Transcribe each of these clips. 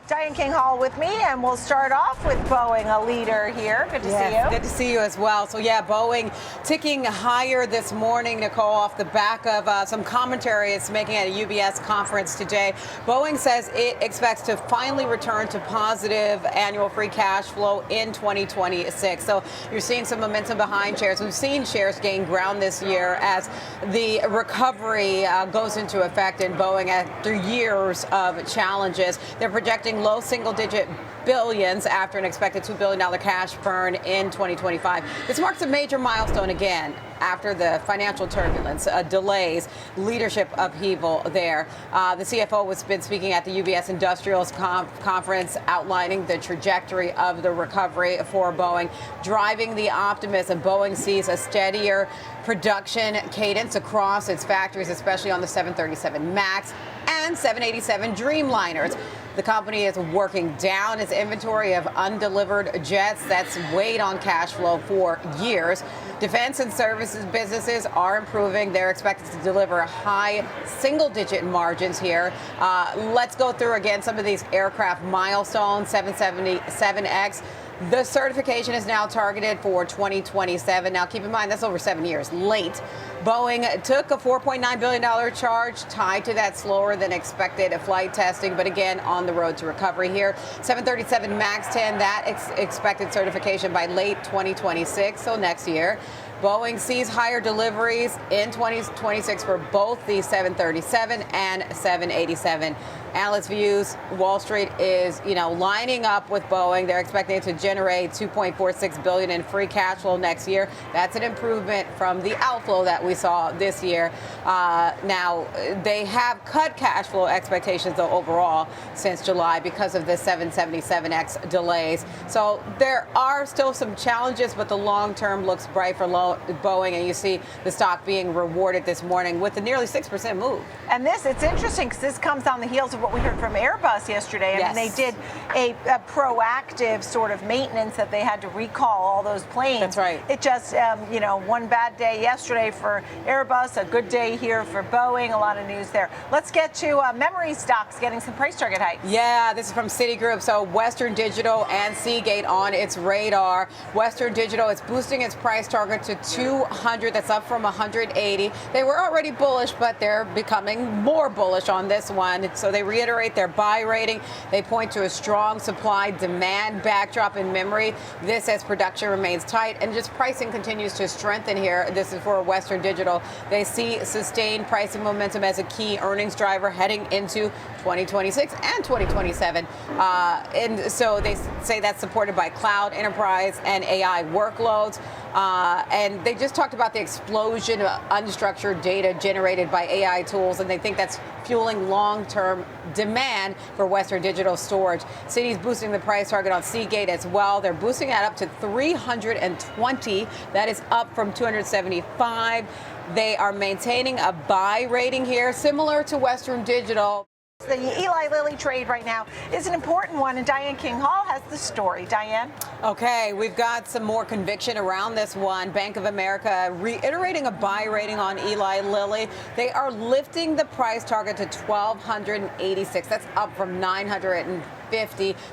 Diane King Hall with me, and we'll start off with Boeing, a leader here. Good to see you. Good to see you as well. So yeah, Boeing ticking higher this morning, Nicole, off the back of some commentary it's making at a UBS conference today. Boeing says it expects to finally return to positive annual free cash flow in 2026. So you're seeing some momentum behind shares. We've seen shares gain ground this year as the recovery goes into effect in Boeing after years of challenges. They're projecting low single-digit billions after an expected $2 billion cash burn in 2025. This marks a major milestone again after the financial turbulence, delays, leadership upheaval there. The CFO has been speaking at the UBS Industrials Conference, outlining the trajectory of the recovery for Boeing, driving the optimism. Boeing sees a steadier production cadence across its factories, especially on the 737 MAX and 787 Dreamliners. The company is working down its inventory of undelivered jets that's weighed on cash flow for years. Defense and services businesses are improving. They're expected to deliver high single-digit margins here. Let's go through again some of these aircraft milestones. 777X. The certification is now targeted for 2027. Now, keep in mind, that's over 7 years late. Boeing took a $4.9 billion charge tied to that slower than expected flight testing, but again, on the road to recovery here. 737 MAX 10, that expected certification by late 2026, so next year. Boeing sees higher deliveries in 2026 for both the 737 and 787. Analyst views Wall Street is, lining up with Boeing. They're expecting it to generate $2.46 billion in free cash flow next year. That's an improvement from the outflow that we saw this year. Now, they have cut cash flow expectations, though, overall since July because of the 777X delays. So there are still some challenges, but the long term looks bright for Boeing, and you see the stock being rewarded this morning with a nearly 6% move. And it's interesting because this comes on the heels of what we heard from Airbus yesterday. I mean, they did a proactive sort of maintenance that they had to recall all those planes. That's right. It just, one bad day yesterday for Airbus, a good day here for Boeing, a lot of news there. Let's get to memory stocks getting some price target hikes. Yeah, this is from Citigroup. So Western Digital and Seagate on its radar. Western Digital is boosting its price target to 200. That's up from 180. They were already bullish, but they're becoming more bullish on this one. So they reiterate their buy rating. They point to a strong supply-demand backdrop in memory. This as production remains tight and just pricing continues to strengthen here. This is for Western Digital. They see sustained pricing momentum as a key earnings driver heading into 2026 and 2027. And so they say that's supported by cloud, enterprise, and AI workloads. And they just talked about the explosion of unstructured data generated by AI tools, and they think that's fueling long-term demand for Western Digital storage. Citi's boosting the price target on Seagate as well. They're boosting that up to 320. That is up from 275. They are maintaining a buy rating here, similar to Western Digital. The Eli Lilly trade right now is an important one, and Diane King Hall has the story. Diane? Okay, we've got some more conviction around this one. Bank of America reiterating a buy rating on Eli Lilly. They are lifting the price target to $1,286. That's up from $950.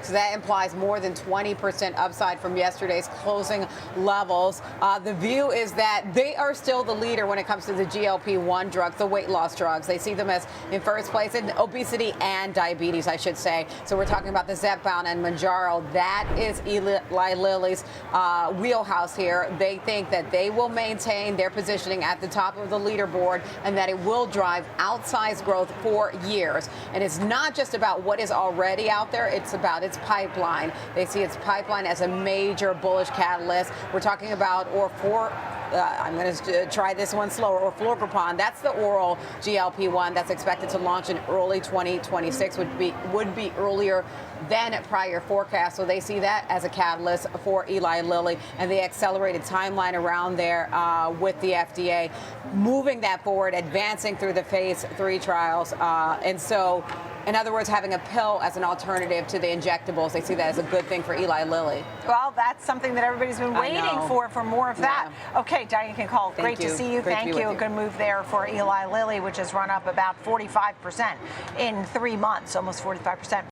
So that implies more than 20% upside from yesterday's closing levels. The view is that they are still the leader when it comes to the GLP-1 drugs, the weight loss drugs. They see them as in first place in obesity and diabetes, I should say. So we're talking about the Zepbound and Mounjaro. That is Eli Lilly's wheelhouse here. They think that they will maintain their positioning at the top of the leaderboard and that it will drive outsized growth for years. And it's not just about what is already out there. It's about its pipeline. They see its pipeline as a major bullish catalyst. We're talking about I'm going to try this one slower, orforglipron. That's the oral GLP-1 that's expected to launch in early 2026, would be earlier than prior forecast. So they see that as a catalyst for Eli Lilly, and the accelerated timeline around there with the FDA, moving that forward, advancing through the phase 3 trials. And so, in other words, having a pill as an alternative to the injectables, they see that as a good thing for Eli Lilly. Well, that's something that everybody's been waiting for more of that. Yeah. Okay, Diane King Hall, great to see you. Thank you. Good move there for Eli Lilly, which has run up about 45% in 3 months, almost 45%.